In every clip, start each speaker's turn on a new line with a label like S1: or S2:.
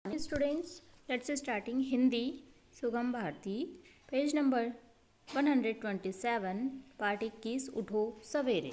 S1: Students, let's starting Hindi सुगम Bharti page number 127 part 21 उठो सवेरे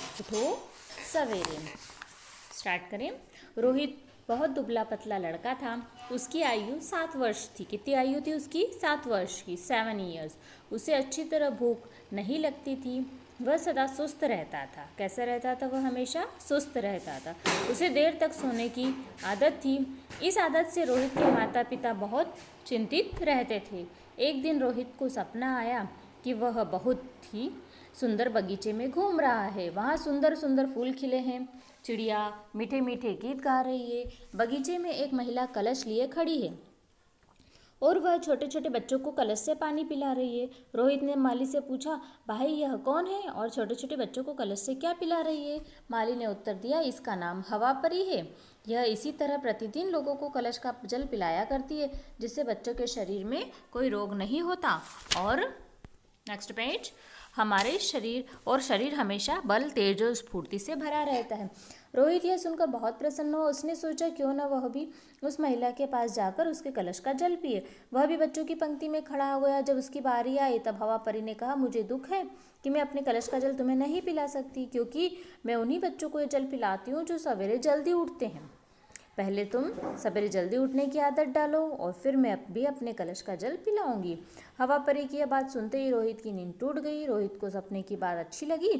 S1: स्टार्ट करें। रोहित बहुत दुबला पतला लड़का था। उसकी आयु 7 वर्ष थी। कितनी आयु थी उसकी? 7 वर्ष की, 7 ईयर्स। उसे अच्छी तरह भूख नहीं लगती थी। वह सदा सुस्त रहता था। कैसा रहता था? वह हमेशा सुस्त रहता था। उसे देर तक सोने की आदत थी। इस आदत से रोहित के माता पिता बहुत चिंतित रहते थे। एक दिन रोहित को सपना आया कि वह बहुत ही सुंदर बगीचे में घूम रहा है। वहाँ सुंदर सुंदर फूल खिले हैं, चिड़िया मीठे मीठे गीत गा रही है। बगीचे में एक महिला कलश लिए खड़ी है और वह छोटे छोटे बच्चों को कलश से पानी पिला रही है। रोहित ने माली से पूछा, भाई यह कौन है और छोटे छोटे बच्चों को कलश से क्या पिला रही है? माली ने उत्तर दिया, इसका नाम हवा परी है। यह इसी तरह प्रतिदिन लोगों को कलश का जल पिलाया करती है, जिससे बच्चों के शरीर में कोई रोग नहीं होता और नेक्स्ट पेज हमारे शरीर हमेशा बल, तेज और स्फूर्ति से भरा रहता है। रोहित यह सुनकर बहुत प्रसन्न हुआ। उसने सोचा क्यों न वह भी उस महिला के पास जाकर उसके कलश का जल पिए। वह भी बच्चों की पंक्ति में खड़ा हो गया। जब उसकी बारी आई तब हवा परी ने कहा, मुझे दुख है कि मैं अपने कलश का जल तुम्हें नहीं पिला सकती, क्योंकि मैं उन्हीं बच्चों को ये जल पिलाती हूँ जो सवेरे जल्दी उठते हैं। पहले तुम सवेरे जल्दी उठने की आदत डालो और फिर मैं भी अपने कलश का जल पिलाऊंगी। हवा परी की यह बात सुनते ही रोहित की नींद टूट गई। रोहित को सपने की बात अच्छी लगी।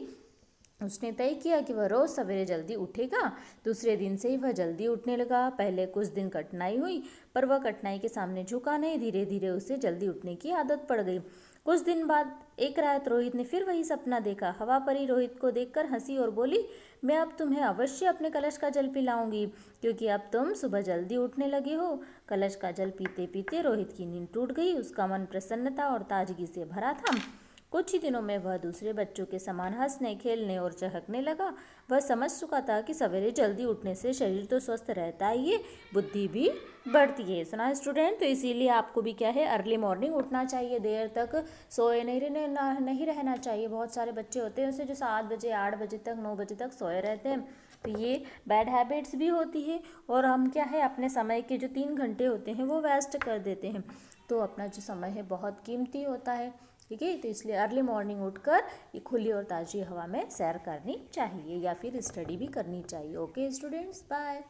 S1: उसने तय किया कि वह रोज़ सवेरे जल्दी उठेगा। दूसरे दिन से ही वह जल्दी उठने लगा। पहले कुछ दिन कठिनाई हुई, पर वह कठिनाई के सामने झुका नहीं। धीरे धीरे उसे जल्दी उठने की आदत पड़ गई। कुछ दिन बाद एक रात रोहित ने फिर वही सपना देखा। हवा परी रोहित को देखकर हंसी और बोली, मैं अब तुम्हें अवश्य अपने कलश का जल पिलाऊंगी, क्योंकि अब तुम सुबह जल्दी उठने लगे हो। कलश का जल पीते पीते रोहित की नींद टूट गई। उसका मन प्रसन्नता और ताजगी से भरा था। कुछ ही दिनों में वह दूसरे बच्चों के समान हंसने, खेलने और चहकने लगा। वह समझ चुका था कि सवेरे जल्दी उठने से शरीर तो स्वस्थ रहता ही है, बुद्धि भी बढ़ती है। सुना स्टूडेंट, तो इसीलिए आपको भी क्या है, अर्ली मॉर्निंग उठना चाहिए। देर तक सोए नहीं रहना चाहिए। बहुत सारे बच्चे होते हैं उसे जो 7 बजे 8 बजे तक 9 बजे तक सोए रहते हैं, तो ये बैड हैबिट्स भी होती है। और हम क्या है, अपने समय के जो 3 घंटे होते हैं वो वेस्ट कर देते हैं। तो अपना जो समय है बहुत कीमती होता है, ठीक है। तो इसलिए अर्ली मॉर्निंग उठकर खुली और ताज़ी हवा में सैर करनी चाहिए या फिर स्टडी भी करनी चाहिए। Okay students, bye.